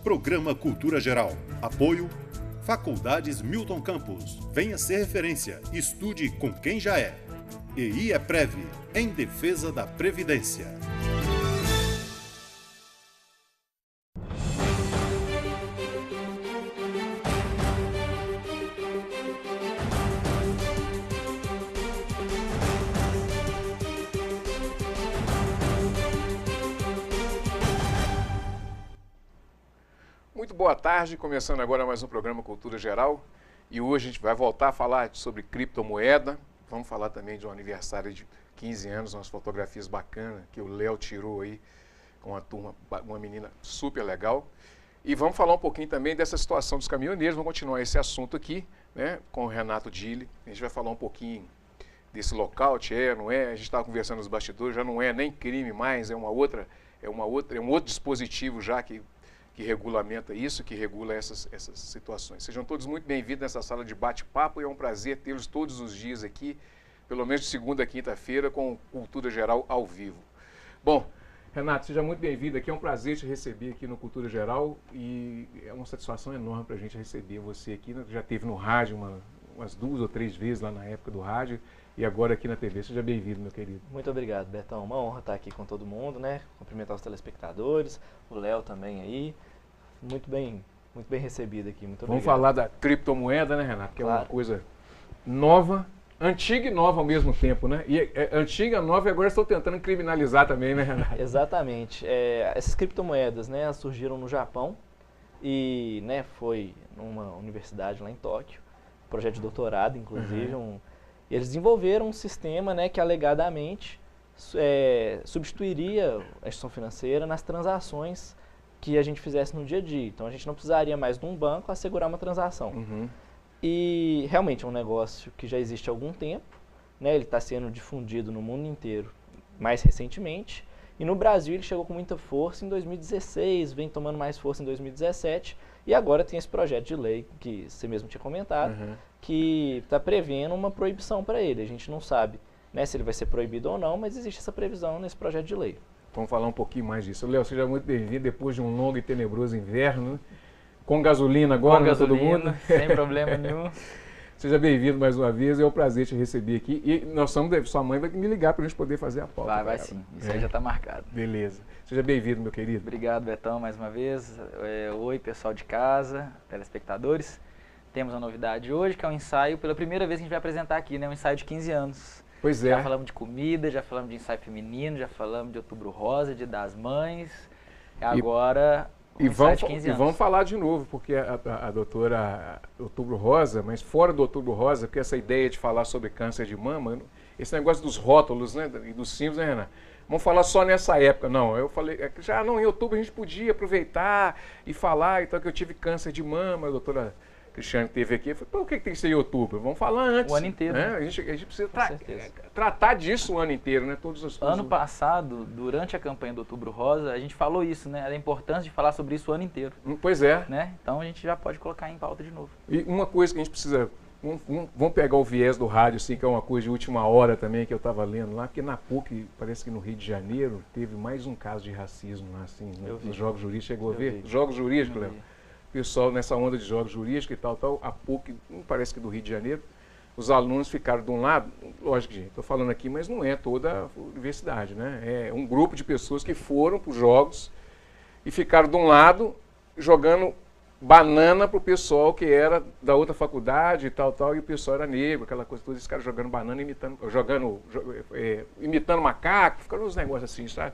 Programa Cultura Geral. Apoio Faculdades Milton Campos. Venha ser referência. Estude com quem já é. E IEPREV, em defesa da Previdência. Muito boa tarde, começando agora mais um programa Cultura Geral. E hoje a gente vai voltar a falar sobre criptomoeda. Vamos falar também de um aniversário de 15 anos, umas fotografias bacanas que o Léo tirou aí com uma turma, uma menina super legal. E vamos falar um pouquinho também dessa situação dos caminhoneiros. Vamos continuar esse assunto aqui, né, com o Renato Dille. A gente vai falar um pouquinho desse lockout, não é? A gente estava conversando nos bastidores, já não é nem crime mais, é um outro dispositivo já que regulamenta isso, que regula essas situações. Sejam todos muito bem-vindos nessa sala de bate-papo e é um prazer tê-los todos os dias aqui, pelo menos de segunda a quinta-feira, com Cultura Geral ao vivo. Bom, Renato, seja muito bem-vindo aqui, é um prazer te receber aqui no Cultura Geral e é uma satisfação enorme para a gente receber você aqui. Já esteve no rádio umas 2 ou 3 vezes lá na época do rádio e agora aqui na TV. Seja bem-vindo, meu querido. Muito obrigado, Betão. Uma honra estar aqui com todo mundo, né? Cumprimentar os telespectadores, o Léo também aí. Muito bem recebido aqui, muito obrigado. Vamos falar da criptomoeda, né, Renato? Que claro. É uma coisa nova, antiga e nova ao mesmo tempo, né? E antiga, nova e agora estou tentando criminalizar também, né, Renato? Exatamente. Essas criptomoedas, né, elas surgiram no Japão e, né, foi numa universidade lá em Tóquio, projeto de doutorado, inclusive. E eles desenvolveram um sistema, né, que alegadamente substituiria a instituição financeira nas transações que a gente fizesse no dia a dia. Então a gente não precisaria mais de um banco assegurar uma transação. E realmente é um negócio que já existe há algum tempo, né? Ele está sendo difundido no mundo inteiro mais recentemente. E no Brasil ele chegou com muita força em 2016, vem tomando mais força em 2017. E agora tem esse projeto de lei, que você mesmo tinha comentado, que está prevendo uma proibição para ele. A gente não sabe, né, se ele vai ser proibido ou não, mas existe essa previsão nesse projeto de lei. Vamos falar um pouquinho mais disso. Léo, seja muito bem-vindo depois de um longo e tenebroso inverno, né? Com gasolina agora, com gasolina, todo mundo? Sem problema nenhum. Seja bem-vindo mais uma vez, é um prazer te receber aqui. E sua mãe vai me ligar para a gente poder fazer a pauta. Vai sim, isso aí já está marcado. Beleza. Seja bem-vindo, meu querido. Obrigado, Betão, mais uma vez. Oi, pessoal de casa, telespectadores. Temos uma novidade hoje, que é um ensaio, pela primeira vez que a gente vai apresentar aqui, né? Um ensaio de 15 anos. Pois é. Já falamos de comida, já falamos de ensaio feminino, já falamos de Outubro Rosa, de das Mães. Agora, ensaio de 15 anos. E vamos falar de novo, porque a doutora Outubro Rosa, mas fora do Outubro Rosa, porque essa ideia de falar sobre câncer de mama, esse negócio dos rótulos, né, e dos símbolos, né, Renato? Vamos falar só nessa época. Não, eu falei, em outubro a gente podia aproveitar e falar, então que eu tive câncer de mama, a doutora Cristiane teve aqui, eu falei, por que tem que ser em outubro? Vamos falar antes. O ano inteiro. Né? A gente precisa tratar disso o ano inteiro, né? Ano passado, durante a campanha do Outubro Rosa, a gente falou isso, né? A importância de falar sobre isso o ano inteiro. Pois é. Né? Então a gente já pode colocar em pauta de novo. E uma coisa que a gente precisa, vamos pegar o viés do rádio, assim, que é uma coisa de última hora também, que eu estava lendo lá, porque na PUC, parece que no Rio de Janeiro, teve mais um caso de racismo lá, assim, nos Jogos Jurídicos. Chegou a ver? Jogos Jurídicos, Léo? Pessoal nessa onda de jogos jurídicos e tal, a PUC, parece que do Rio de Janeiro, os alunos ficaram de um lado, lógico, gente, estou falando aqui, mas não é toda a universidade, né? É um grupo de pessoas que foram para os jogos e ficaram de um lado jogando banana para o pessoal que era da outra faculdade e tal, e o pessoal era negro, aquela coisa toda, esses caras jogando banana, imitando macaco, ficaram uns negócios assim, sabe?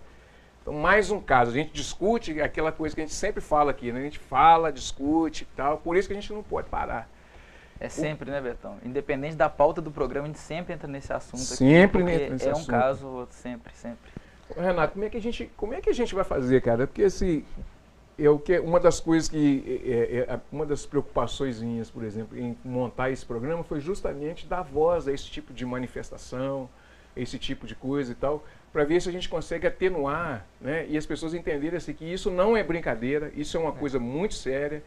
Então, mais um caso. A gente discute aquela coisa que a gente sempre fala aqui, né? A gente fala, discute e tal, por isso que a gente não pode parar. É sempre, né, Betão? Independente da pauta do programa, a gente sempre entra nesse assunto aqui. Sempre entra nesse assunto. É um caso, sempre. Renato, como é que a gente vai fazer, cara? Porque uma das coisas uma das preocupações minhas, por exemplo, em montar esse programa foi justamente dar voz a esse tipo de manifestação, esse tipo de coisa e tal, para ver se a gente consegue atenuar, né, e as pessoas entenderem assim, que isso não é brincadeira, isso é uma coisa muito séria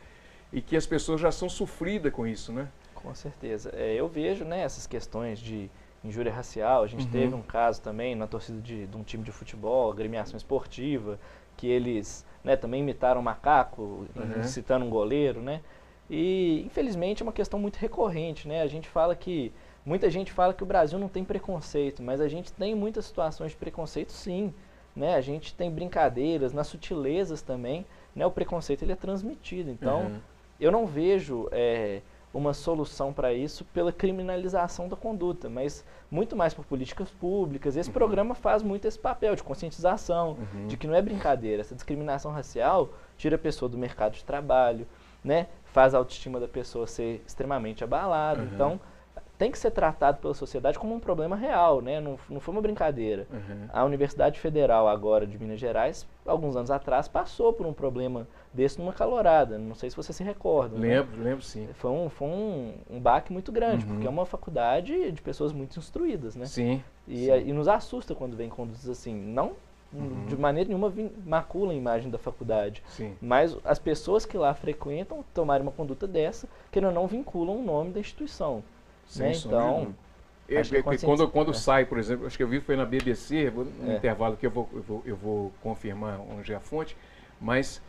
e que as pessoas já são sofridas com isso, né? Com certeza. Eu vejo, né, essas questões de injúria racial. A gente teve um caso também na torcida de um time de futebol, agremiação esportiva, que eles, né, também imitaram macaco, citando um goleiro, né? E, infelizmente, é uma questão muito recorrente, né? Muita gente fala que o Brasil não tem preconceito, mas a gente tem muitas situações de preconceito, sim, né? A gente tem brincadeiras, nas sutilezas também, né? O preconceito ele é transmitido, então eu não vejo uma solução para isso pela criminalização da conduta, mas muito mais por políticas públicas. Esse programa faz muito esse papel de conscientização, de que não é brincadeira. Essa discriminação racial tira a pessoa do mercado de trabalho, né? Faz a autoestima da pessoa ser extremamente abalada. Então, tem que ser tratado pela sociedade como um problema real, né? Não foi uma brincadeira. A Universidade Federal agora de Minas Gerais, alguns anos atrás, passou por um problema desse numa calorada. Não sei se você se recorda. Lembro sim. Foi um baque muito grande, porque é uma faculdade de pessoas muito instruídas, né? Sim. E nos assusta quando vem condutas assim. Não de maneira nenhuma macula a imagem da faculdade. Sim. Mas as pessoas que lá frequentam tomarem uma conduta dessa, que não vinculam o nome da instituição. Né? Então, quando sai, por exemplo, acho que eu vi foi na BBC, no intervalo que eu vou confirmar onde é a fonte, mas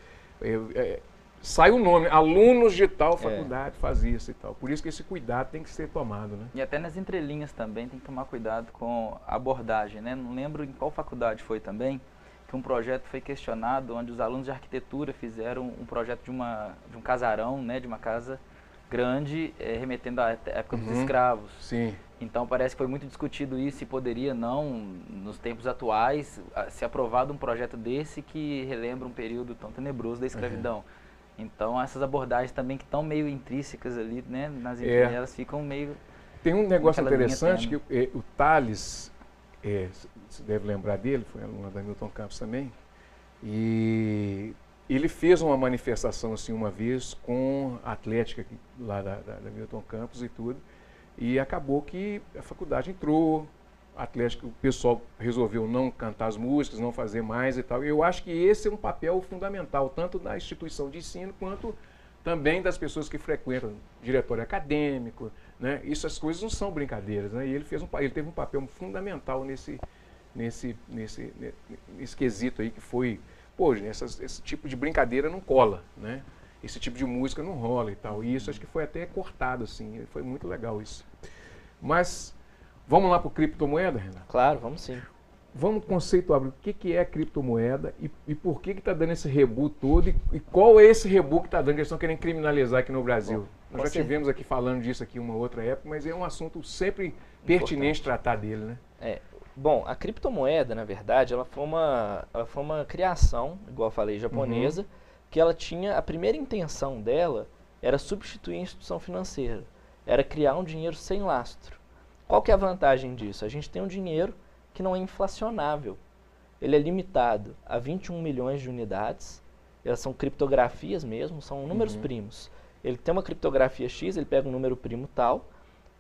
sai o nome, alunos de tal faculdade faz isso e tal. Por isso que esse cuidado tem que ser tomado, né? E até nas entrelinhas também tem que tomar cuidado com a abordagem, né? Não lembro em qual faculdade foi também, que um projeto foi questionado, onde os alunos de arquitetura fizeram um projeto de um casarão, né? De uma casa grande, remetendo à época dos escravos. Sim. Então parece que foi muito discutido isso, se poderia não, nos tempos atuais, ser aprovado um projeto desse que relembra um período tão tenebroso da escravidão. Então essas abordagens também que estão meio intrínsecas ali, né, nas entrelinhas, elas ficam meio... Tem um negócio interessante que o Thales, você deve lembrar dele, foi aluno da Milton Campos também, e ele fez uma manifestação assim uma vez com a Atlética lá da Milton Campos e tudo, e acabou que a faculdade entrou, a Atlética, o pessoal resolveu não cantar as músicas, não fazer mais e tal. E eu acho que esse é um papel fundamental, tanto da instituição de ensino, quanto também das pessoas que frequentam, diretório acadêmico, né? Essas coisas não são brincadeiras, né? E ele teve um papel fundamental nesse quesito aí que foi... Pô, esse tipo de brincadeira não cola, né? Esse tipo de música não rola e tal. E isso acho que foi até cortado, assim. Foi muito legal isso. Mas, vamos lá para o criptomoeda, Renato? Claro, vamos sim. Vamos conceituar o que é a criptomoeda e por que está dando esse rebu todo e qual é esse rebu que está dando, que eles estão querendo criminalizar aqui no Brasil. Nós já tivemos aqui falando disso aqui uma outra época, mas é um assunto sempre pertinente tratar dele, né? Bom, a criptomoeda, na verdade, ela foi uma criação, igual eu falei, japonesa, que ela tinha, a primeira intenção dela era substituir a instituição financeira, era criar um dinheiro sem lastro. Qual que é a vantagem disso? A gente tem um dinheiro que não é inflacionável, ele é limitado a 21 milhões de unidades, elas são criptografias mesmo, são números primos. Ele tem uma criptografia X, ele pega um número primo tal,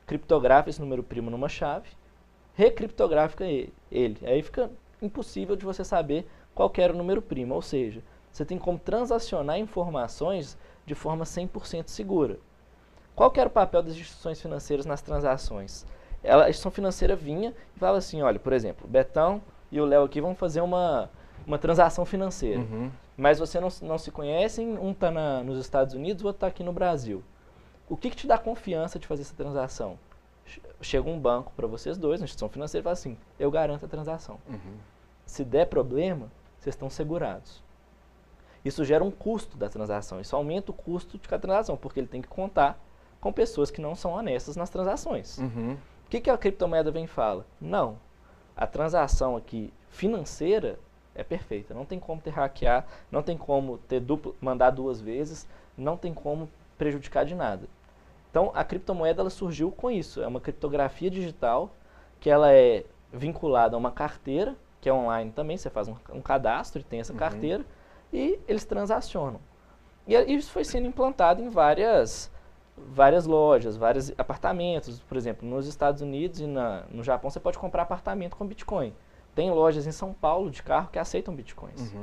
criptografa esse número primo numa chave, recriptográfica ele. Aí fica impossível de você saber qual que era o número primo, ou seja, você tem como transacionar informações de forma 100% segura. Qual que era o papel das instituições financeiras nas transações? A instituição financeira vinha e falava assim, olha, por exemplo, o Betão e o Léo aqui vão fazer uma transação financeira, mas você não se conhecem, um está nos Estados Unidos, o outro está aqui no Brasil. O que te dá confiança de fazer essa transação? Chega um banco para vocês dois, uma instituição financeira, e fala assim, eu garanto a transação. Se der problema, vocês estão segurados. Isso gera um custo da transação, isso aumenta o custo de cada transação, porque ele tem que contar com pessoas que não são honestas nas transações. O que a criptomoeda vem e fala? Não, a transação aqui financeira é perfeita, não tem como ter hackear, não tem como ter mandar duas vezes, não tem como prejudicar de nada. Então, a criptomoeda ela surgiu com isso. É uma criptografia digital que ela é vinculada a uma carteira, que é online também. Você faz um cadastro e tem essa carteira e eles transacionam. E isso foi sendo implantado em várias lojas, vários apartamentos. Por exemplo, nos Estados Unidos e no Japão você pode comprar apartamento com Bitcoin. Tem lojas em São Paulo de carro que aceitam Bitcoins.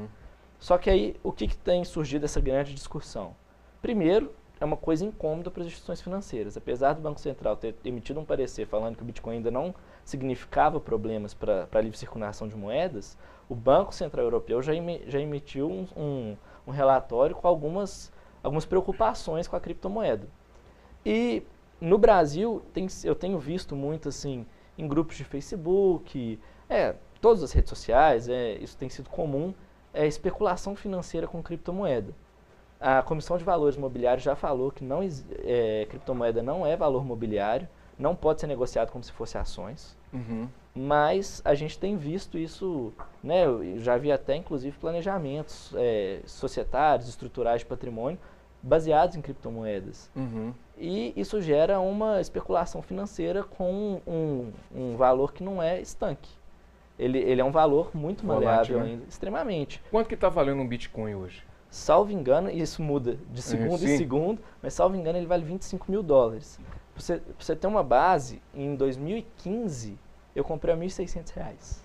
Só que aí, o que tem surgido essa grande discussão? Primeiro, é uma coisa incômoda para as instituições financeiras. Apesar do Banco Central ter emitido um parecer falando que o Bitcoin ainda não significava problemas para a livre circulação de moedas, o Banco Central Europeu já emitiu um relatório com algumas preocupações com a criptomoeda. E no Brasil, eu tenho visto muito assim, em grupos de Facebook, todas as redes sociais, isso tem sido comum, especulação financeira com criptomoeda. A Comissão de Valores Mobiliários já falou que criptomoeda não é valor mobiliário, não pode ser negociado como se fosse ações, mas a gente tem visto isso, né, eu já vi até inclusive planejamentos societários, estruturais de patrimônio, baseados em criptomoedas. E isso gera uma especulação financeira com um valor que não é estanque. Ele é um valor muito maleável ainda, extremamente. Quanto que está valendo um Bitcoin hoje? Salvo engano, e isso muda de segundo em segundo, mas salvo engano ele vale $25 mil. Pra você ter uma base, em 2015 eu comprei a R$1.600.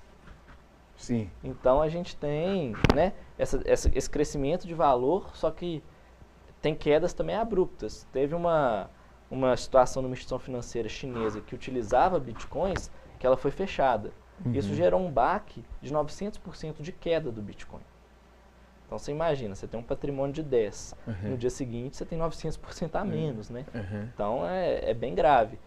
Sim. Então a gente tem, né, esse crescimento de valor, só que tem quedas também abruptas. Teve uma situação numa instituição financeira chinesa que utilizava bitcoins, que ela foi fechada. Isso gerou um baque de 900% de queda do Bitcoin. Então você imagina, você tem um patrimônio de 10, no dia seguinte você tem 900% a menos, né? Então é bem grave.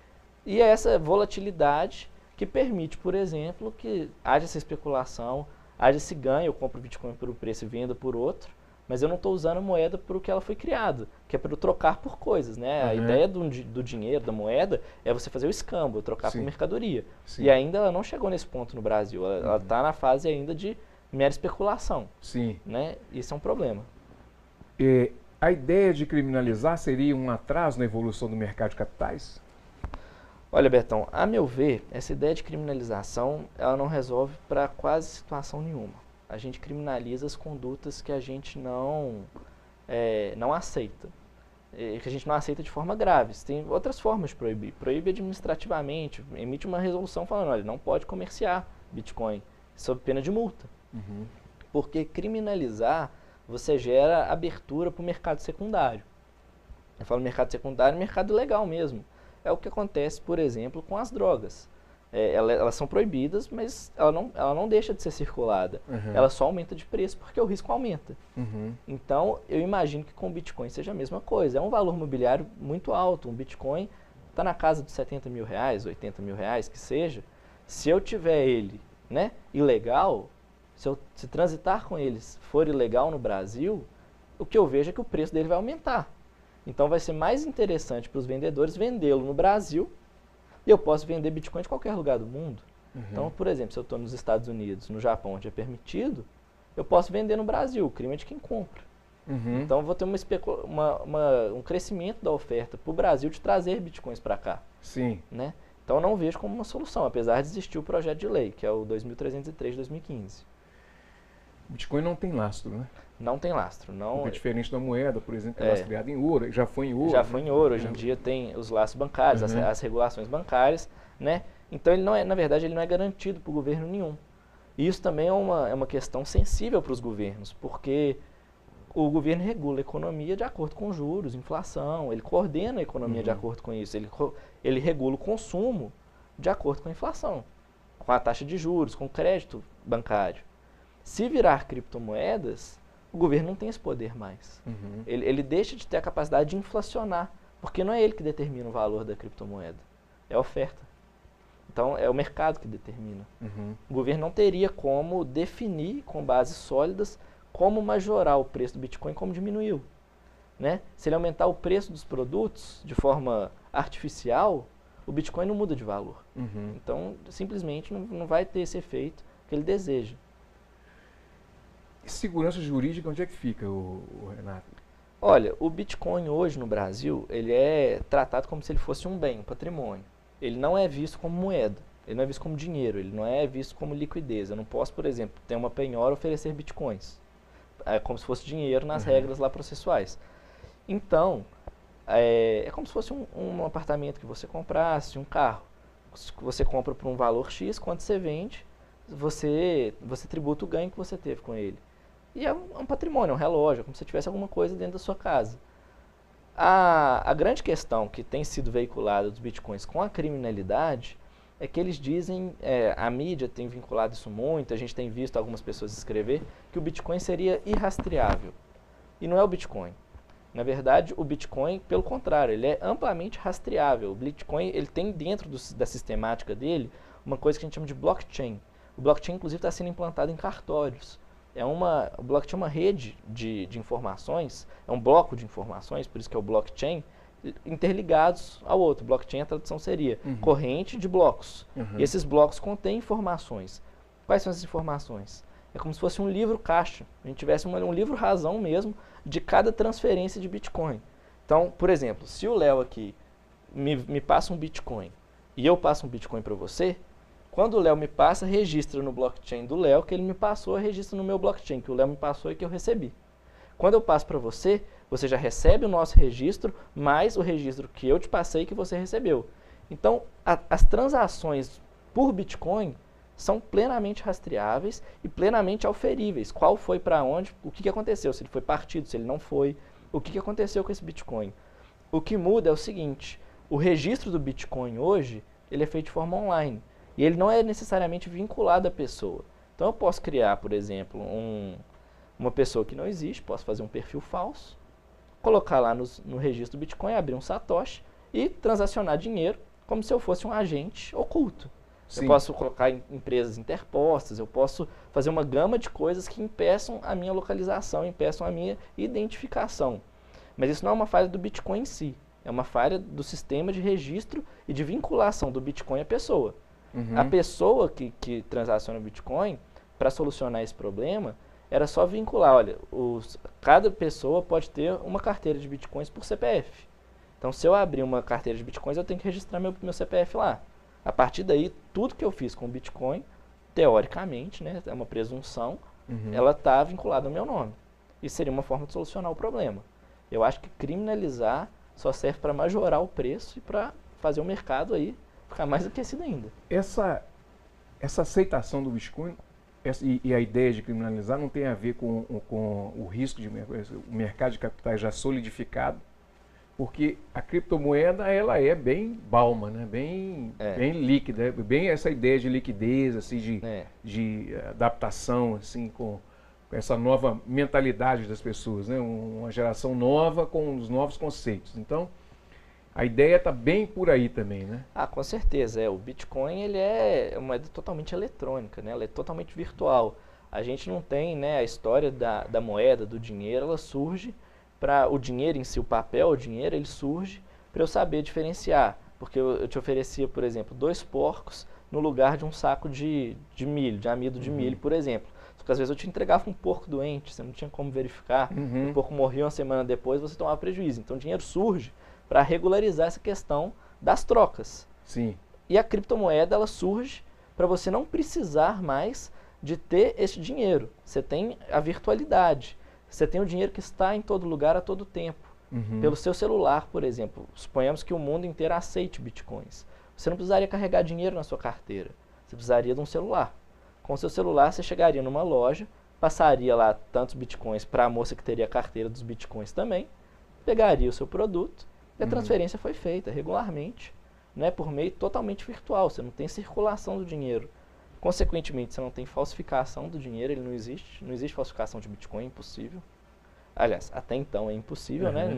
E é essa volatilidade que permite, por exemplo, que haja essa especulação, haja esse ganho, eu compro Bitcoin por um preço e vendo por outro, mas eu não estou usando a moeda para o que ela foi criada, que é para eu trocar por coisas, né? A ideia do dinheiro, da moeda, é você fazer o escambo, trocar por mercadoria. E ainda ela não chegou nesse ponto no Brasil, ela está na fase ainda de mera especulação. Né? Isso é um problema. A ideia de criminalizar seria um atraso na evolução do mercado de capitais? Olha, Bertão, a meu ver, essa ideia de criminalização, ela não resolve para quase situação nenhuma. A gente criminaliza as condutas que a gente não aceita, que a gente não aceita de forma grave. Tem outras formas de proibir. Proíbe administrativamente, emite uma resolução falando, olha, não pode comerciar Bitcoin, sob pena de multa. Porque criminalizar, você gera abertura para o mercado secundário. Eu falo mercado secundário, mercado legal mesmo. É o que acontece, por exemplo, com as drogas. Elas são proibidas, mas ela não deixa de ser circulada. Ela só aumenta de preço porque o risco aumenta. Então, eu imagino que com o Bitcoin seja a mesma coisa. É um valor mobiliário muito alto. Um Bitcoin está na casa de R$70 mil, R$80 mil, que seja. Se eu tiver ele, né, ilegal, se transitar com eles for ilegal no Brasil, o que eu vejo é que o preço dele vai aumentar. Então, vai ser mais interessante para os vendedores vendê-lo no Brasil. E eu posso vender Bitcoin de qualquer lugar do mundo. Então, por exemplo, se eu estou nos Estados Unidos, no Japão, onde é permitido, eu posso vender no Brasil. O crime é de quem compra. Então, eu vou ter um crescimento da oferta para o Brasil de trazer Bitcoins para cá. Né? Então, eu não vejo como uma solução, apesar de existir o projeto de lei, que é o 2303 de 2015. O Bitcoin não tem lastro, né? Não tem lastro. Não... É diferente da moeda, por exemplo, que é lastreada em ouro, já foi em ouro. Já foi em ouro, hoje em dia tem os lastros bancários, as regulações bancárias, né? Então, ele não é, na verdade, ele não é garantido por governo nenhum. E isso também é uma questão sensível para os governos, porque o governo regula a economia de acordo com juros, inflação, ele coordena a economia de acordo com isso, ele regula o consumo de acordo com a inflação, com a taxa de juros, com o crédito bancário. Se virar criptomoedas, o governo não tem esse poder mais. Ele deixa de ter a capacidade de inflacionar, porque não é ele que determina o valor da criptomoeda, é a oferta. Então, é o mercado que determina. O governo não teria como definir, com bases sólidas, como majorar o preço do Bitcoin, como diminuiu. Né? Se ele aumentar o preço dos produtos de forma artificial, o Bitcoin não muda de valor. Então, simplesmente não vai ter esse efeito que ele deseja. E segurança jurídica, onde é que fica, Renato? Olha, o Bitcoin hoje no Brasil, ele é tratado como se ele fosse um bem, um patrimônio. Ele não é visto como moeda, ele não é visto como dinheiro, ele não é visto como liquidez. Eu não posso, por exemplo, ter uma penhora e oferecer Bitcoins. É como se fosse dinheiro nas regras lá processuais. Então, é como se fosse um apartamento que você comprasse, um carro. Você compra por um valor X, quando você vende, você tributa o ganho que você teve com ele. E é um patrimônio, é um relógio, é como se tivesse alguma coisa dentro da sua casa. A grande questão que tem sido veiculada dos bitcoins com a criminalidade é que eles dizem, a mídia tem vinculado isso muito, a gente tem visto algumas pessoas escrever, que o Bitcoin seria irrastreável. E não é o Bitcoin. Na verdade, o Bitcoin, pelo contrário, ele é amplamente rastreável. O Bitcoin ele tem dentro da sistemática dele uma coisa que a gente chama de blockchain. O blockchain, inclusive, está sendo implantado em cartórios. O blockchain é uma rede de informações, é um bloco de informações, por isso que é o blockchain, interligados ao outro. Blockchain, a tradução seria corrente de blocos. E esses blocos contêm informações. Quais são essas informações? É como se fosse um livro caixa. A gente tivesse um livro razão mesmo de cada transferência de Bitcoin. Então, por exemplo, se o Léo aqui me passa um Bitcoin e eu passo um Bitcoin para você, quando o Léo me passa, registra no blockchain do Léo que ele me passou, registra no meu blockchain que o Léo me passou e que eu recebi. Quando eu passo para você, você já recebe o nosso registro, mais o registro que eu te passei e que você recebeu. Então, as transações por Bitcoin são plenamente rastreáveis e plenamente auferíveis. Qual foi para onde, o que aconteceu, se ele foi partido, se ele não foi, o que aconteceu com esse Bitcoin. O que muda é o seguinte, o registro do Bitcoin hoje, ele é feito de forma online e ele não é necessariamente vinculado à pessoa. Então eu posso criar, por exemplo, uma pessoa que não existe, posso fazer um perfil falso, colocar lá no registro do Bitcoin, abrir um Satoshi e transacionar dinheiro como se eu fosse um agente oculto. Sim. Eu posso colocar empresas interpostas, eu posso fazer uma gama de coisas que impeçam a minha localização, impeçam a minha identificação. Mas isso não é uma falha do Bitcoin em si, é uma falha do sistema de registro e de vinculação do Bitcoin à pessoa. A pessoa que transaciona Bitcoin, para solucionar esse problema, era só vincular, olha, cada pessoa pode ter uma carteira de Bitcoins por CPF. Então, se eu abrir uma carteira de Bitcoins, eu tenho que registrar meu CPF lá. A partir daí, tudo que eu fiz com o Bitcoin, teoricamente, né, é uma presunção, ela está vinculada ao meu nome. Isso seria uma forma de solucionar o problema. Eu acho que criminalizar só serve para majorar o preço e para fazer o mercado aí ficar mais aquecido ainda. Essa aceitação do Bitcoin e a ideia de criminalizar não tem a ver com o risco de o mercado de capitais já solidificado, porque a criptomoeda ela é bem balma, né? bem líquida, bem essa ideia de liquidez, assim, de adaptação, assim, com essa nova mentalidade das pessoas, né? Uma geração nova com os novos conceitos. Então, a ideia está bem por aí também, né? Ah, com certeza. O Bitcoin ele é uma moeda totalmente eletrônica, né? Ela é totalmente virtual. A gente não tem, né, a história da moeda, do dinheiro, ela surge para o dinheiro em si, o papel, o dinheiro, ele surge para eu saber diferenciar. Porque eu te oferecia, por exemplo, 2 porcos no lugar de um saco de milho, de amido de milho, por exemplo. Só que às vezes eu te entregava um porco doente, você não tinha como verificar, o porco morria uma semana depois, você tomava prejuízo. Então o dinheiro surge para regularizar essa questão das trocas. Sim. E a criptomoeda ela surge para você não precisar mais de ter esse dinheiro. Você tem a virtualidade. Você tem o dinheiro que está em todo lugar a todo tempo. Pelo seu celular, por exemplo. Suponhamos que o mundo inteiro aceite bitcoins. Você não precisaria carregar dinheiro na sua carteira. Você precisaria de um celular. Com o seu celular, você chegaria numa loja, passaria lá tantos bitcoins para a moça que teria a carteira dos bitcoins também, pegaria o seu produto e a transferência foi feita regularmente, né, por meio totalmente virtual. Você não tem circulação do dinheiro. Consequentemente, você não tem falsificação do dinheiro, ele não existe. Não existe falsificação de Bitcoin, é impossível. Aliás, até então é impossível, né?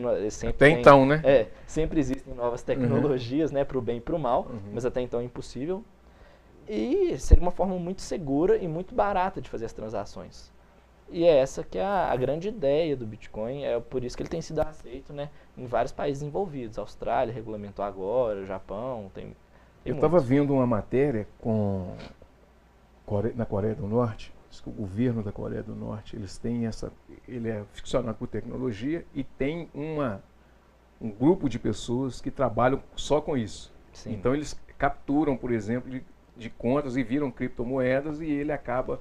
Então, né? Sempre existem novas tecnologias, né, para o bem e para o mal, mas até então é impossível. E seria uma forma muito segura e muito barata de fazer as transações. E é essa que é a grande ideia do Bitcoin, é por isso que ele tem sido aceito, né, em vários países envolvidos. A Austrália regulamentou agora, o Japão, Eu estava vendo uma matéria na Coreia do Norte, o governo da Coreia do Norte, ele é ficcionado por tecnologia e tem um grupo de pessoas que trabalham só com isso. Sim. Então eles capturam, por exemplo, de contas e viram criptomoedas e ele acaba,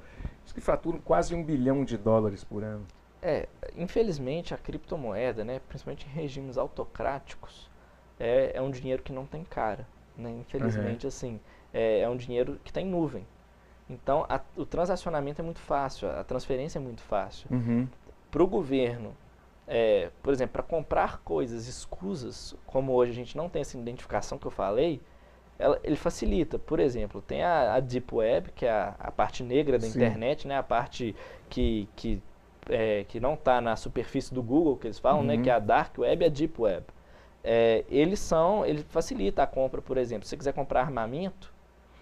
que faturam quase $1 bilhão por ano. Infelizmente a criptomoeda, né, principalmente em regimes autocráticos, é um dinheiro que não tem cara, né? Infelizmente, assim, é um dinheiro que está em nuvem. Então, o transacionamento é muito fácil, a transferência é muito fácil. Para o governo, por exemplo, para comprar coisas escusas, como hoje a gente não tem essa identificação que eu falei, ele facilita. Por exemplo, tem a Deep Web, que é a parte negra da internet, né? A parte que não está na superfície do Google, que eles falam, né? Que é a Dark Web e a Deep Web. Ele facilita a compra, por exemplo. Se você quiser comprar armamento,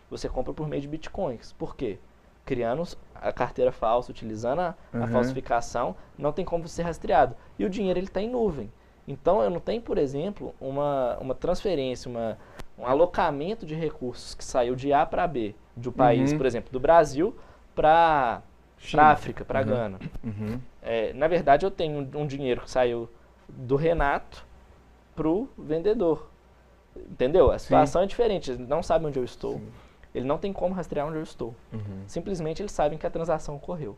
você compra por meio de bitcoins. Por quê? Criando a carteira falsa, utilizando a falsificação, não tem como ser rastreado. E o dinheiro está em nuvem. Então, eu não tenho, por exemplo, uma transferência, um alocamento de recursos que saiu de A para B, do país, por exemplo, do Brasil para a África, para Gana. Na verdade, eu tenho um dinheiro que saiu do Renato para o vendedor. Entendeu? A situação é diferente. Ele não sabe onde eu estou. Sim. Ele não tem como rastrear onde eu estou. Simplesmente eles sabem que a transação ocorreu.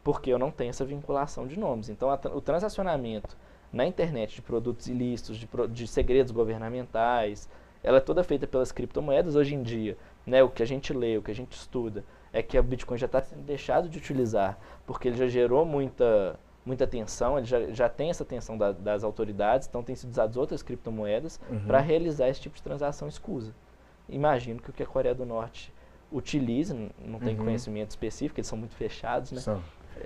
Porque eu não tenho essa vinculação de nomes. Então, o transacionamento na internet de produtos ilícitos, de segredos governamentais, ela é toda feita pelas criptomoedas. Hoje em dia, né, o que a gente lê, o que a gente estuda, é que o Bitcoin já está sendo deixado de utilizar, porque ele já gerou muita tensão, ele já tem essa tensão das autoridades, então tem sido usadas outras criptomoedas para realizar esse tipo de transação escusa. Imagino que o que a Coreia do Norte utiliza, não tem conhecimento específico, eles são muito fechados, né?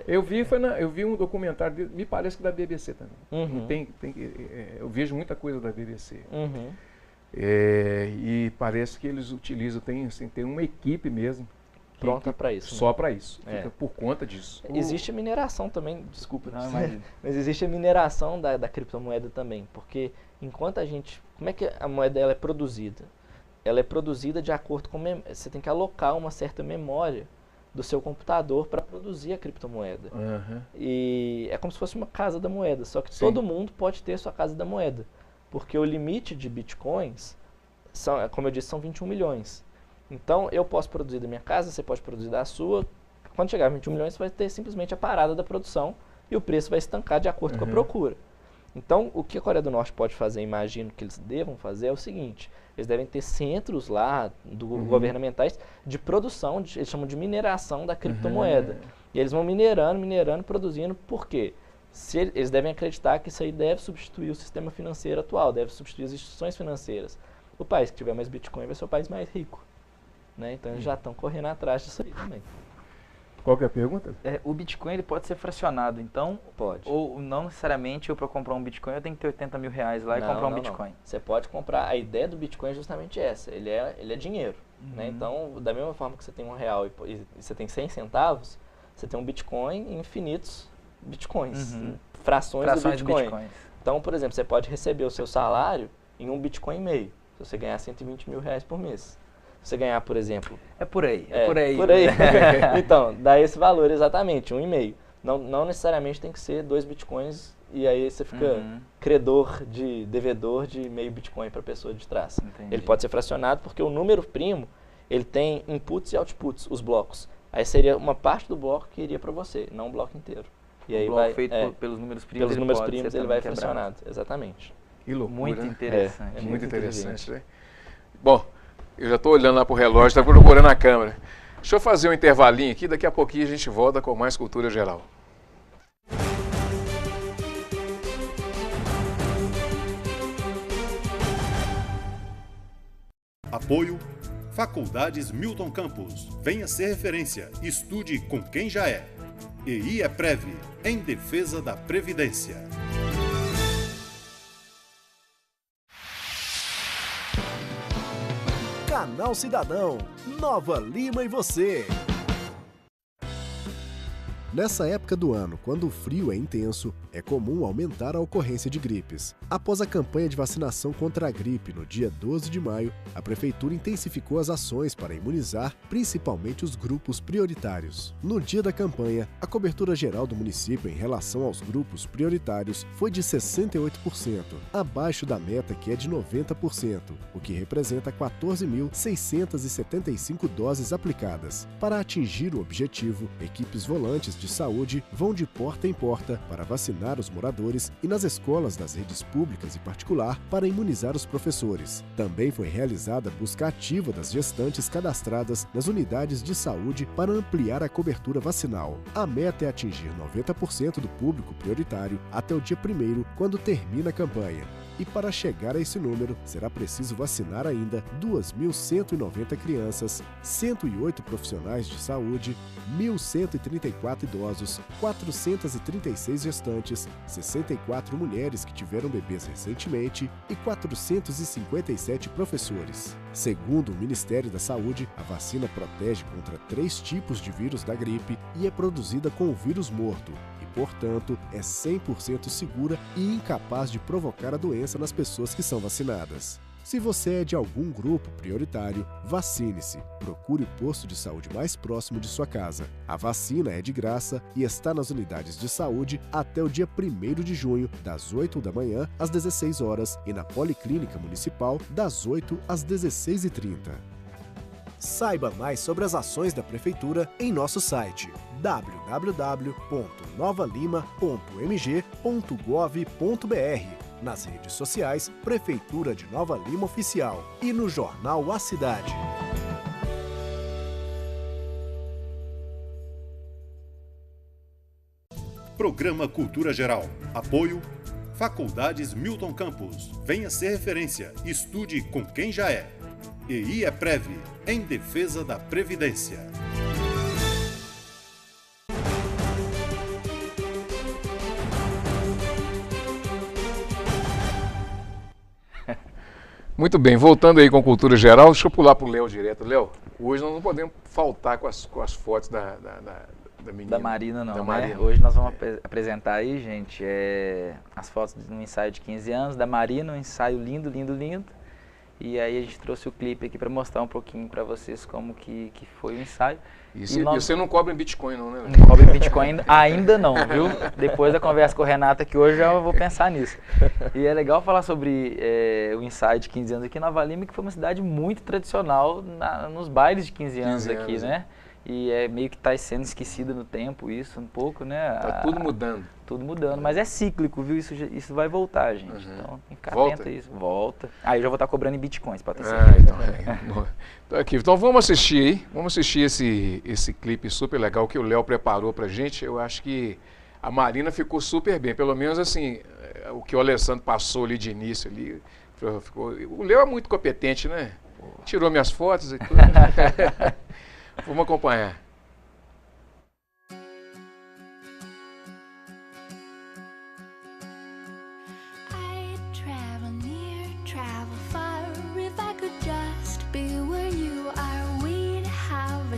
Eu vi um documentário, me parece que da BBC também. Eu vejo muita coisa da BBC. E parece que eles utilizam, tem uma equipe mesmo. Pronta para isso. Só para isso. Fica por conta disso. Existe a mineração também, desculpa, mas existe a mineração da criptomoeda também, porque enquanto como é que a moeda ela é produzida? Ela é produzida de acordo com... Você tem que alocar uma certa memória do seu computador para produzir a criptomoeda. E é como se fosse uma casa da moeda, só que todo mundo pode ter sua casa da moeda, porque o limite de bitcoins, como eu disse, são 21 milhões. Então, eu posso produzir da minha casa, você pode produzir da sua. Quando chegar a 21 milhões, você vai ter simplesmente a parada da produção e o preço vai estancar de acordo com a procura. Então, o que a Coreia do Norte pode fazer, imagino que eles devam fazer, é o seguinte: eles devem ter centros lá governamentais de produção, eles chamam de mineração da criptomoeda. E eles vão minerando, produzindo. Por quê? Eles devem acreditar que isso aí deve substituir o sistema financeiro atual, deve substituir as instituições financeiras. O país que tiver mais Bitcoin vai ser o país mais rico. Né? Então, eles já estão correndo atrás disso aí também. Qual que é a pergunta? O Bitcoin ele pode ser fracionado, então? Pode. Ou não necessariamente para comprar um Bitcoin eu tenho que ter 80 mil reais lá e comprar um Bitcoin? Não. Você pode comprar, a ideia do Bitcoin é justamente essa, ele é dinheiro. Né? Então, da mesma forma que você tem R$1 e você tem 100 centavos, você tem um Bitcoin e infinitos Bitcoins, frações do Bitcoin. Então, por exemplo, você pode receber o seu salário em um Bitcoin e meio, se você ganhar 120 mil reais por mês. Você ganhar, por exemplo... É por aí. Então, dá esse valor exatamente, 1,5. Não necessariamente tem que ser 2 bitcoins e aí você fica devedor de meio bitcoin para a pessoa de trás. Entendi. Ele pode ser fracionado porque o número primo, ele tem inputs e outputs, os blocos. Aí seria uma parte do bloco que iria para você, não o bloco inteiro. E aí bloco feito pelos números primos, pelos números primos ele vai fracionado, exatamente. Que loucura, muito interessante. É muito interessante, né? Bom, eu já estou olhando lá para o relógio, está procurando a câmera. Deixa eu fazer um intervalinho aqui, daqui a pouquinho a gente volta com mais Cultura Geral. Apoio Faculdades Milton Campos. Venha ser referência. Estude com quem já é. EI é Prev, em defesa da Previdência. Canal Cidadão, Nova Lima e você. Nessa época do ano, quando o frio é intenso, é comum aumentar a ocorrência de gripes. Após a campanha de vacinação contra a gripe no dia 12 de maio, a Prefeitura intensificou as ações para imunizar principalmente os grupos prioritários. No dia da campanha, a cobertura geral do município em relação aos grupos prioritários foi de 68%, abaixo da meta que é de 90%, o que representa 14.675 doses aplicadas. Para atingir o objetivo, equipes volantes de saúde vão de porta em porta para vacinar os moradores e nas escolas das redes públicas e particular para imunizar os professores. Também foi realizada a busca ativa das gestantes cadastradas nas unidades de saúde para ampliar a cobertura vacinal. A meta é atingir 90% do público prioritário até o dia 1º, quando termina a campanha. E para chegar a esse número, será preciso vacinar ainda 2.190 crianças, 108 profissionais de saúde, 1.134 idosos, 436 gestantes, 64 mulheres que tiveram bebês recentemente e 457 professores. Segundo o Ministério da Saúde, a vacina protege contra 3 tipos de vírus da gripe e é produzida com o vírus morto e, portanto, é 100% segura e incapaz de provocar a doença nas pessoas que são vacinadas. Se você é de algum grupo prioritário, vacine-se. Procure o posto de saúde mais próximo de sua casa. A vacina é de graça e está nas unidades de saúde até o dia 1º de junho, das 8 da manhã às 16 horas e na Policlínica Municipal, das 8 às 16h30. Saiba mais sobre as ações da Prefeitura em nosso site www.novalima.mg.gov.br, nas redes sociais Prefeitura de Nova Lima Oficial e no jornal A Cidade. Programa Cultura Geral. Apoio Faculdades Milton Campos. Venha ser referência. Estude com quem já é. EI é Prev, em defesa da Previdência. Muito bem, voltando aí com Cultura Geral, deixa eu pular para o Léo direto. Léo, hoje nós não podemos faltar com as fotos da menina. Da Marina não, da né? Marina. Hoje nós vamos apresentar aí, gente, as fotos de um ensaio de 15 anos, da Marina, um ensaio lindo, lindo, lindo. E aí a gente trouxe o clipe aqui para mostrar um pouquinho para vocês como que foi o ensaio. E você não cobra em Bitcoin não, né? Não cobra em Bitcoin ainda não, viu? Depois da conversa com o Renato aqui hoje eu vou pensar nisso. E é legal falar sobre o ensaio de 15 anos aqui em Nova Lima, que foi uma cidade muito tradicional nos bailes de 15 anos aqui, né? E meio que está sendo esquecido no tempo isso um pouco, né? Tá tudo mudando. Tudo mudando, mas é cíclico, viu? Isso vai voltar, gente. Então tem que ficar atento a isso. Volta. Aí eu já vou estar cobrando em bitcoins, para ter certeza. Então vamos assistir aí. Vamos assistir esse clipe super legal que o Léo preparou pra gente. Eu acho que a Marina ficou super bem. Pelo menos assim, o que o Alessandro passou ali de início ali. O Léo é muito competente, né? Tirou minhas fotos e tudo. Vamos acompanhar.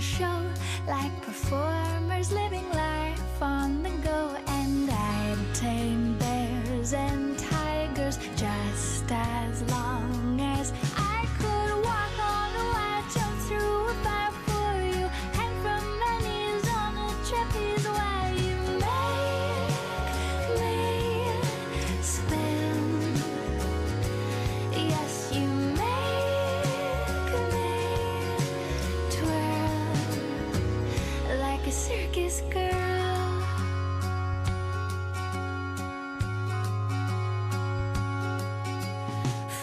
Show like performers living life on the go, and I'd tame bears and tigers just as long as I could walk on a wire, jump through a fire for you, hang from my knees on a trapeze while you make me spin. Yes, you make me twirl like a circus girl.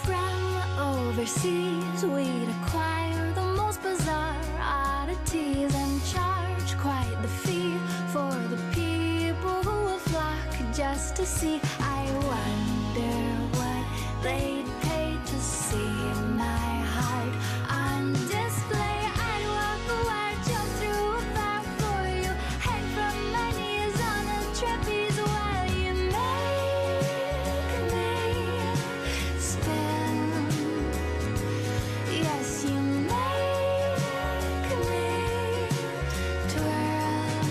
From overseas we'd acquire the most bizarre oddities and charge quite the fee for the people who will flock just to see. I wonder what they'd pay to see my heart on display. I'd walk a wire, jump through a fire for you, hang from my knees on a trapeze while you make me spin. Yes, you make me twirl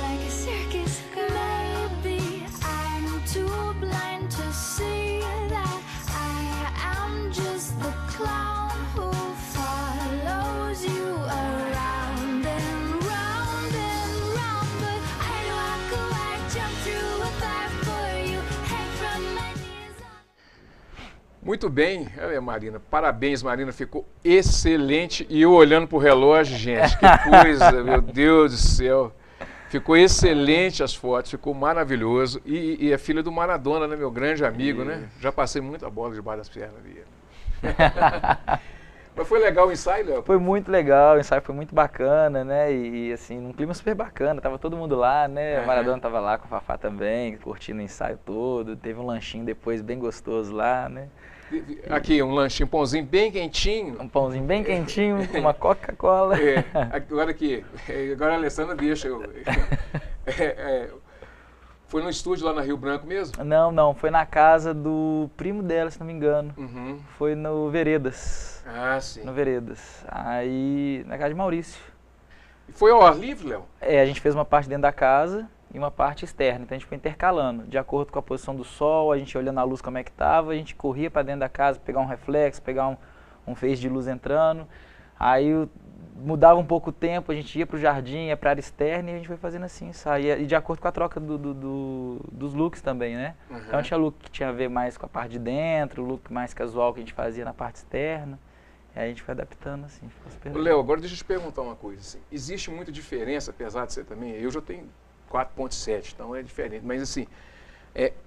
like a circus girl. Maybe I'm too blind to see that I am just the clown who follows you around and round and round. But I'd walk a wire, jump through a fire for you, hang from my knees on. Muito bem, Marina. Parabéns, Marina. Ficou excelente. E eu olhando pro relógio, gente, que coisa, meu Deus do céu. Ficou excelente as fotos, ficou maravilhoso. E é filha do Maradona, né, meu grande amigo, né? Já passei muita bola debaixo das pernas dele. Mas foi legal o ensaio, Léo? Foi muito legal, o ensaio foi muito bacana, né? E assim, num clima super bacana, tava todo mundo lá, né? O Maradona tava lá com a Fafá também, curtindo o ensaio todo, teve um lanchinho depois bem gostoso lá, né? Aqui, um lanchinho, um pãozinho bem quentinho. Um pãozinho bem quentinho, com uma Coca-Cola. Agora a Alessandra deixa eu... Foi no estúdio lá na Rio Branco mesmo? Não, foi na casa do primo dela, se não me engano. Uhum. Foi no Veredas. Ah, sim. No Veredas. Aí, na casa de Maurício. E foi ao ar livre, Léo? A gente fez uma parte dentro da casa e uma parte externa. Então a gente foi intercalando. De acordo com a posição do sol, a gente olhando a luz como é que tava, a gente corria para dentro da casa, pegar um reflexo, pegar um feixe de luz entrando. Aí mudava um pouco o tempo, a gente ia para o jardim, ia para a área externa e a gente foi fazendo assim, saía. E de acordo com a troca dos looks também, né? Uhum. Então tinha look que tinha a ver mais com a parte de dentro, look mais casual que a gente fazia na parte externa. E aí a gente foi adaptando assim. Léo, agora deixa eu te perguntar uma coisa. Assim, existe muita diferença, apesar de você também, eu já tenho 4.7, então é diferente. Mas assim,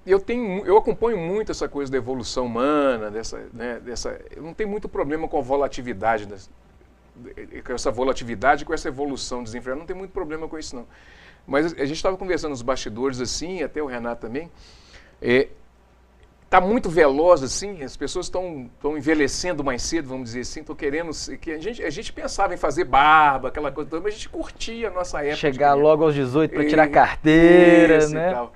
eu acompanho muito essa coisa da evolução humana, eu não tenho muito problema com a volatilidade com essa volatilidade, com essa evolução desenfreada, não tem muito problema com isso não. Mas a gente estava conversando nos bastidores assim, até o Renato também, está muito veloz assim, as pessoas estão envelhecendo mais cedo, vamos dizer assim, estão querendo, que a gente pensava em fazer barba, aquela coisa toda, mas a gente curtia a nossa época. Chegar logo aos 18 para tirar carteira, isso, né? E tal.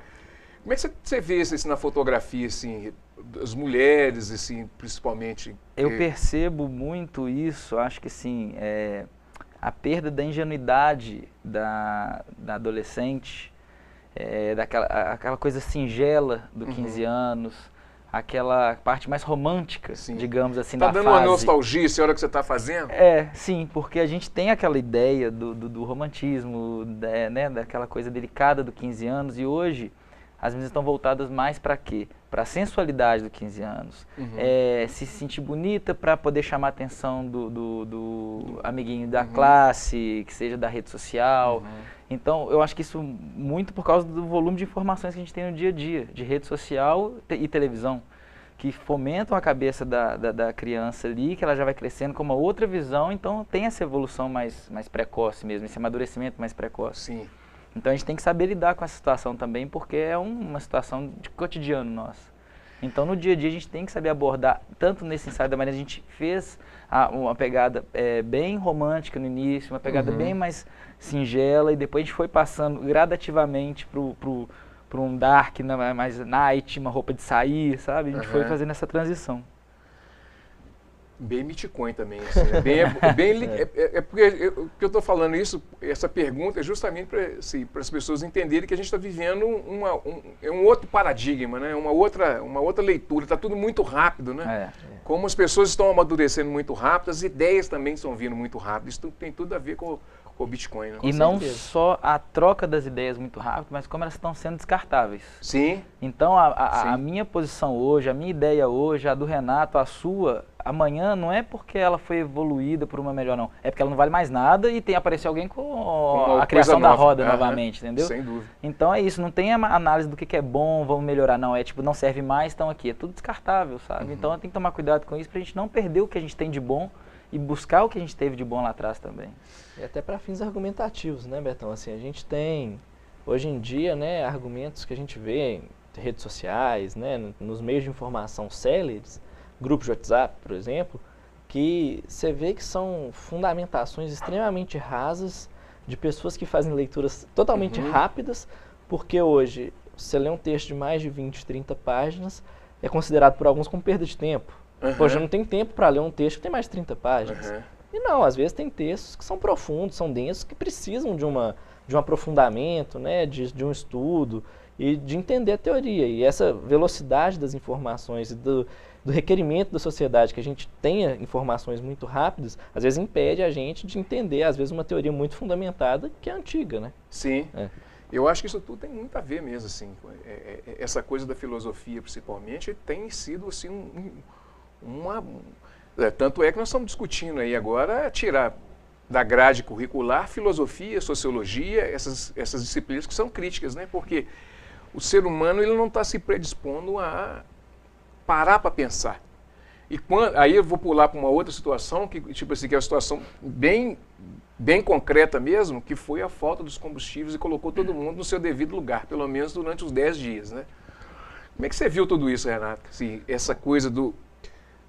Como é que você vê isso na fotografia, assim, as mulheres, assim, principalmente? Eu percebo muito isso, acho que sim, a perda da ingenuidade da adolescente, aquela coisa singela do 15 anos, aquela parte mais romântica, sim, digamos assim, da fase. Tá dando uma nostalgia essa hora que você está fazendo? Sim, porque a gente tem aquela ideia do romantismo, né, daquela coisa delicada do 15 anos, e hoje as meninas estão voltadas mais para quê? Para a sensualidade do 15 anos. Se sentir bonita para poder chamar a atenção do amiguinho da classe, que seja da rede social. Então, eu acho que isso muito por causa do volume de informações que a gente tem no dia a dia, de rede social e televisão, que fomentam a cabeça da criança ali, que ela já vai crescendo com uma outra visão, então tem essa evolução mais precoce mesmo, esse amadurecimento mais precoce. Sim. Então a gente tem que saber lidar com essa situação também, porque é uma situação de cotidiano nosso. Então no dia a dia a gente tem que saber abordar, tanto nesse ensaio da Maria, a gente fez uma pegada bem romântica no início, uma pegada bem mais singela, e depois a gente foi passando gradativamente para um dark, mais night, uma roupa de sair, sabe? A gente foi fazendo essa transição. Bem Bitcoin também, assim, porque o que eu estou falando isso, essa pergunta é justamente para as pessoas entenderem que a gente está vivendo um outro paradigma, né? uma outra leitura, está tudo muito rápido, né? Como as pessoas estão amadurecendo muito rápido, as ideias também estão vindo muito rápido, isso tem tudo a ver com o Bitcoin. Né? E não só a troca das ideias muito rápido, mas como elas estão sendo descartáveis. Sim. Então a minha posição hoje, a minha ideia hoje, a do Renato, a sua, amanhã não é porque ela foi evoluída por uma melhor, não. É porque ela não vale mais nada e tem aparecer alguém com a criação da roda novamente, entendeu? Sem dúvida. Então é isso, não tem a análise do que é bom, vamos melhorar, não. É tipo, não serve mais, estão aqui. É tudo descartável, sabe? Então tem que tomar cuidado com isso pra gente não perder o que a gente tem de bom e buscar o que a gente teve de bom lá atrás também. E até para fins argumentativos, né, Betão? Assim, a gente tem, hoje em dia, né, argumentos que a gente vê em redes sociais, né, nos meios de informação céleres, grupos de WhatsApp, por exemplo, que você vê que são fundamentações extremamente rasas de pessoas que fazem leituras totalmente rápidas, porque hoje, você lê um texto de mais de 20, 30 páginas, é considerado por alguns como perda de tempo. Poxa, eu não tenho tempo para ler um texto que tem mais de 30 páginas. E não, às vezes tem textos que são profundos, são densos, que precisam de um aprofundamento, né, de um estudo e de entender a teoria. E essa velocidade das informações e do requerimento da sociedade, que a gente tenha informações muito rápidas, às vezes impede a gente de entender, às vezes, uma teoria muito fundamentada que é antiga, né? Sim. Eu acho que isso tudo tem muito a ver mesmo, assim. Essa coisa da filosofia, principalmente, tem sido, assim, tanto é que nós estamos discutindo aí agora tirar da grade curricular filosofia, sociologia, essas disciplinas que são críticas, né? Porque o ser humano ele não está se predispondo a parar para pensar. E aí eu vou pular para uma outra situação, que tipo assim, que é uma situação bem concreta mesmo, que foi a falta dos combustíveis e colocou todo mundo no seu devido lugar, pelo menos durante os 10 dias, né? Como é que você viu tudo isso, Renato? Assim, essa coisa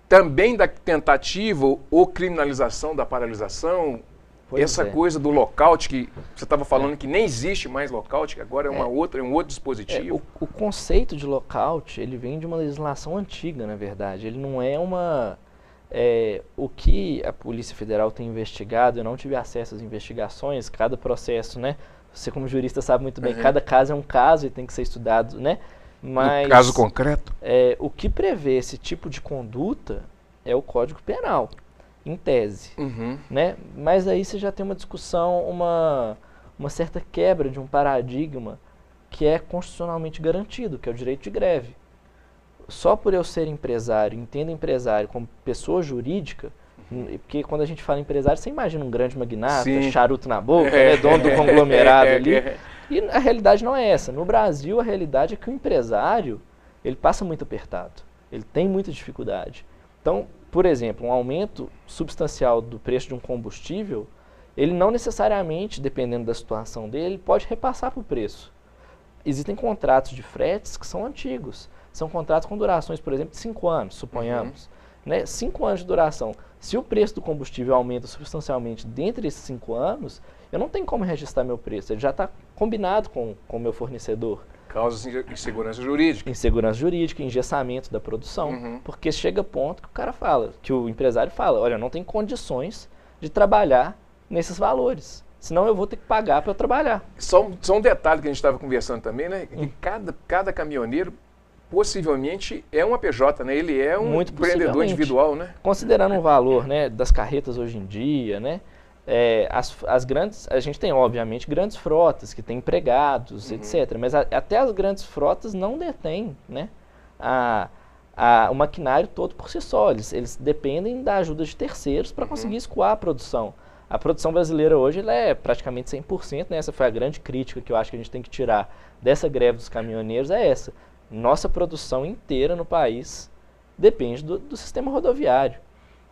também da tentativa ou criminalização da paralisação, essa coisa do lockout, que você estava falando que nem existe mais lockout, que agora é um outro dispositivo. O conceito de lockout, ele vem de uma legislação antiga, na verdade. Ele não é uma... o que a Polícia Federal tem investigado, eu não tive acesso às investigações, cada processo, né? Você como jurista sabe muito bem, cada caso é um caso e tem que ser estudado, né? Mas, no caso concreto? O que prevê esse tipo de conduta é o Código Penal, em tese, né? Mas aí você já tem uma discussão, uma certa quebra de um paradigma que é constitucionalmente garantido, que é o direito de greve. Só por eu ser empresário, entendo empresário como pessoa jurídica, porque quando a gente fala empresário, você imagina um grande magnata, charuto na boca, né, dono do conglomerado ali. E a realidade não é essa. No Brasil, a realidade é que o empresário, ele passa muito apertado. Ele tem muita dificuldade. Então, por exemplo, um aumento substancial do preço de um combustível, ele não necessariamente, dependendo da situação dele, pode repassar para o preço. Existem contratos de fretes que são antigos. São contratos com durações, por exemplo, de 5 anos, suponhamos. Né? 5 anos de duração. Se o preço do combustível aumenta substancialmente dentre esses 5 anos, eu não tenho como registrar meu preço. Ele já está combinado com o meu fornecedor. Causa insegurança jurídica. Insegurança jurídica, engessamento da produção. Porque chega ponto que o cara fala, que o empresário fala, olha, eu não tenho condições de trabalhar nesses valores. Senão eu vou ter que pagar para eu trabalhar. Só um detalhe que a gente estava conversando também, né? Que cada caminhoneiro possivelmente é uma PJ, né? Ele é um empreendedor individual, né? Considerando o valor, né, das carretas hoje em dia, né? As grandes, a gente tem obviamente grandes frotas que têm empregados, etc. Mas até as grandes frotas não detêm, né, o maquinário todo por si só. Eles dependem da ajuda de terceiros para conseguir escoar a produção. A produção brasileira hoje ela é praticamente 100%, né? Essa foi a grande crítica que eu acho que a gente tem que tirar dessa greve dos caminhoneiros, é essa. Nossa produção inteira no país depende do sistema rodoviário.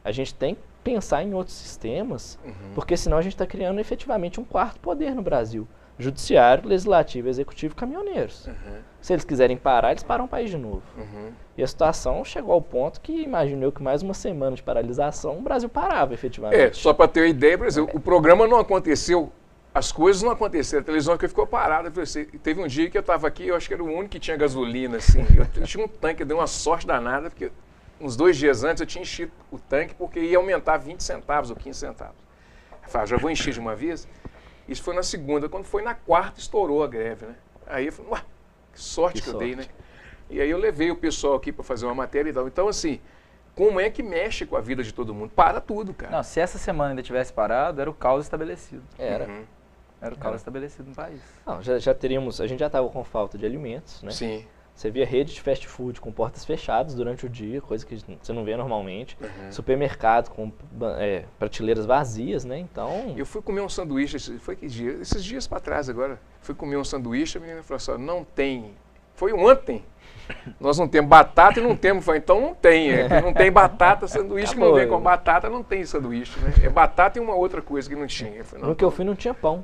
A gente tem que pensar em outros sistemas, porque senão a gente está criando efetivamente um quarto poder no Brasil. Judiciário, legislativo, executivo, caminhoneiros. Se eles quiserem parar, eles param o país de novo. E a situação chegou ao ponto que, imagino eu, que mais uma semana de paralisação, o Brasil parava efetivamente. Só para ter uma ideia, por exemplo, o programa não aconteceu, as coisas não aconteceram, a televisão ficou parada. Teve um dia que eu estava aqui, eu acho que era o único que tinha gasolina, assim. Eu tinha um tanque, deu uma sorte danada, porque uns 2 dias antes eu tinha enchido o tanque porque ia aumentar 20 centavos ou 15 centavos. Eu falei, já vou encher de uma vez? Isso foi na segunda. Quando foi na quarta, estourou a greve, né? Aí eu falei, ué, que sorte que eu dei, né? E aí eu levei o pessoal aqui para fazer uma matéria e tal. Então, assim, como é que mexe com a vida de todo mundo? Para tudo, cara. Não, se essa semana ainda tivesse parado, era o caos estabelecido. Era o caos estabelecido no país. Não, já teríamos, a gente já estava com falta de alimentos, né? Sim. Você via rede de fast food com portas fechadas durante o dia, coisa que você não vê normalmente. Supermercado com prateleiras vazias, né? Então... Eu fui comer um sanduíche, foi que dia? Esses dias para trás agora. Fui comer um sanduíche, a menina falou assim, não tem. Foi ontem. Nós não temos batata e não temos. Falei, então não tem. Não tem batata, sanduíche que não vem com batata, não tem sanduíche, né? É batata e uma outra coisa que não tinha. Falei, no que eu fui não tinha pão.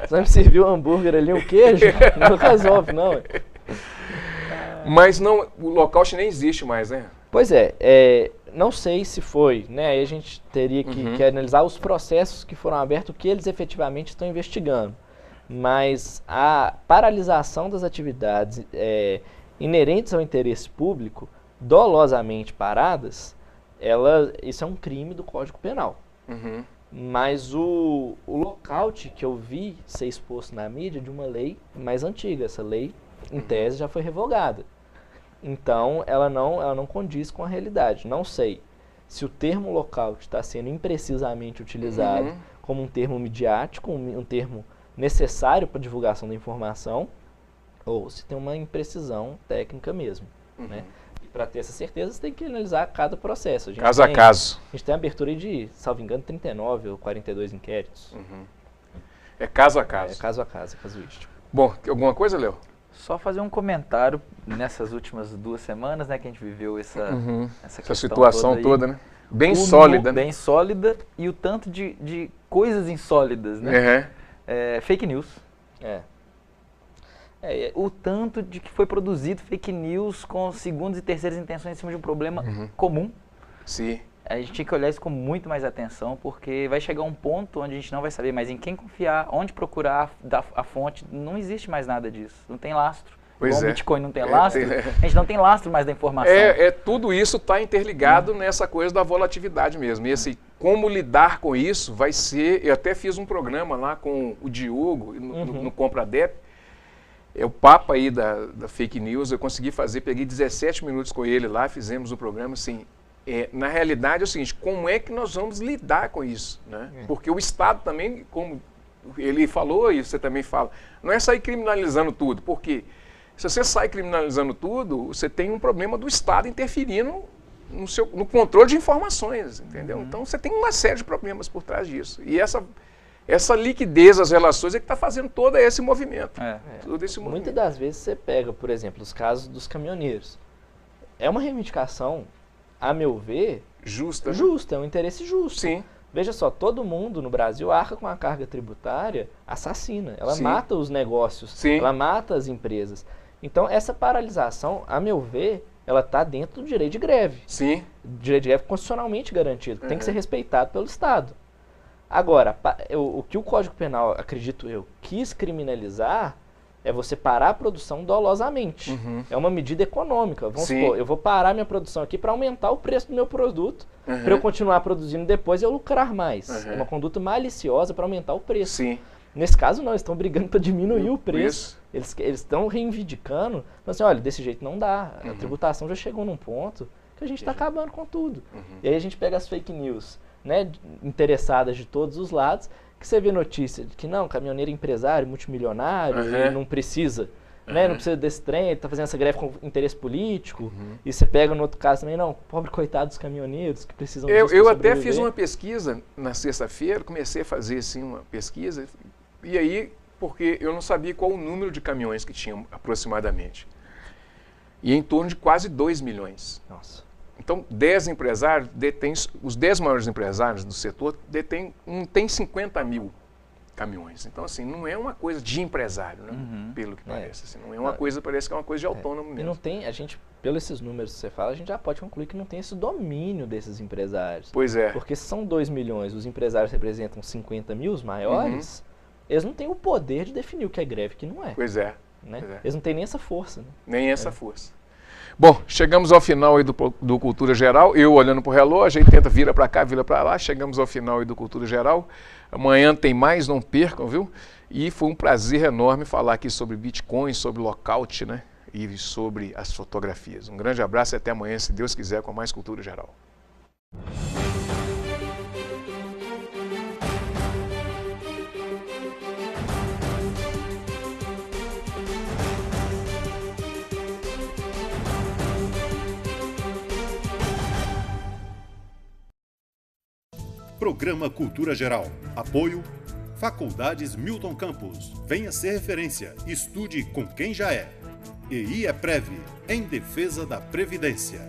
Você me serviu um hambúrguer ali, um queijo? Não resolve, não. Mas não, o lockout nem existe mais, né? Pois não sei se foi, né? Aí a gente teria que analisar os processos que foram abertos, o que eles efetivamente estão investigando. Mas a paralisação das atividades inerentes ao interesse público, dolosamente paradas, isso é um crime do Código Penal. Mas o lockout que eu vi ser exposto na mídia é de uma lei mais antiga. Essa lei, em tese, já foi revogada. Então, ela não condiz com a realidade. Não sei se o termo lockout está sendo imprecisamente utilizado como um termo midiático, um termo necessário para a divulgação da informação, ou se tem uma imprecisão técnica mesmo, né? Para ter essa certeza, você tem que analisar cada processo. Caso a caso. A gente tem a abertura de, salvo engano, 39 ou 42 inquéritos. É caso a caso. É caso a caso, casuístico. Bom, alguma coisa, Léo? Só fazer um comentário nessas últimas 2 semanas, né, que a gente viveu essa Essa situação toda, né? Bem O sólida, né? Bem sólida e o tanto de coisas insólidas, né? Fake news. O tanto de que foi produzido fake news com segundas e terceiras intenções em cima de um problema comum. Sim. A gente tinha que olhar isso com muito mais atenção, porque vai chegar um ponto onde a gente não vai saber mais em quem confiar, onde procurar a fonte. Não existe mais nada disso. Não tem lastro. Pois Igual é. o Bitcoin não tem lastro, a gente não tem lastro mais da informação. Tudo isso está interligado nessa coisa da volatilidade mesmo. E assim, como lidar com isso vai ser... Eu até fiz um programa lá com o Diogo, no Compradep. É o papo aí da fake news, eu consegui fazer, peguei 17 minutos com ele lá, fizemos o programa, assim... na realidade é o seguinte, como é que nós vamos lidar com isso? Né? Porque o Estado também, como ele falou e você também fala, não é sair criminalizando tudo, porque... Se você sai criminalizando tudo, você tem um problema do Estado interferindo no controle de informações, entendeu? Então você tem uma série de problemas por trás disso. E essa liquidez das relações é que está fazendo todo esse movimento. Todo esse movimento. Muitas das vezes você pega, por exemplo, os casos dos caminhoneiros. É uma reivindicação, a meu ver, justa. Né? Justa, é um interesse justo. Sim. Veja só, todo mundo no Brasil arca com a carga tributária assassina. Ela Sim. mata os negócios, Sim. ela mata as empresas. Então, essa paralisação, a meu ver, ela está dentro do direito de greve. Sim. Direito de greve constitucionalmente garantido, que tem que ser respeitado pelo Estado. Agora, o que o Código Penal, acredito eu, quis criminalizar é você parar a produção dolosamente. É uma medida econômica. Vamos supor, eu vou parar minha produção aqui para aumentar o preço do meu produto, para eu continuar produzindo depois e eu lucrar mais. É uma conduta maliciosa para aumentar o preço. Sim. Nesse caso, não, eles estão brigando para diminuir o preço. Eles estão reivindicando, mas assim, olha, desse jeito não dá. A tributação já chegou num ponto que a gente está acabando com tudo. E aí a gente pega as fake news, né, interessadas de todos os lados, que você vê notícia de que não, caminhoneiro é empresário, multimilionário, ele não precisa, né, não precisa desse trem, ele está fazendo essa greve com interesse político. E você pega no outro caso também, não, pobre coitado dos caminhoneiros que precisam disso. Eu até fiz uma pesquisa na sexta-feira, comecei a fazer assim uma pesquisa, e aí, porque eu não sabia qual o número de caminhões que tinham aproximadamente. E em torno de quase 2 milhões. Nossa. Então, 10 empresários detêm, os 10 maiores empresários do setor tem 50 mil caminhões. Então, assim, não é uma coisa de empresário, né? Pelo que parece. Assim, não é uma coisa, parece que é uma coisa de autônomo mesmo. E não tem, a gente, pelos esses números que você fala, a gente já pode concluir que não tem esse domínio desses empresários. Pois é. Porque se são 2 milhões, os empresários representam 50 mil, os maiores, eles não têm o poder de definir o que é greve e o que não é. Pois é. Né? Pois é. Eles não têm nem essa força. Né? Nem essa força. Bom, chegamos ao final aí do Cultura Geral, eu olhando para o relógio, a gente tenta vira para cá, vira para lá, chegamos ao final aí do Cultura Geral. Amanhã tem mais, não percam, viu? E foi um prazer enorme falar aqui sobre Bitcoin, sobre lockout, né? E sobre as fotografias. Um grande abraço e até amanhã, se Deus quiser, com mais Cultura Geral. Programa Cultura Geral. Apoio Faculdades Milton Campos. Venha ser referência. Estude com quem já é. EI é Prev, em defesa da Previdência.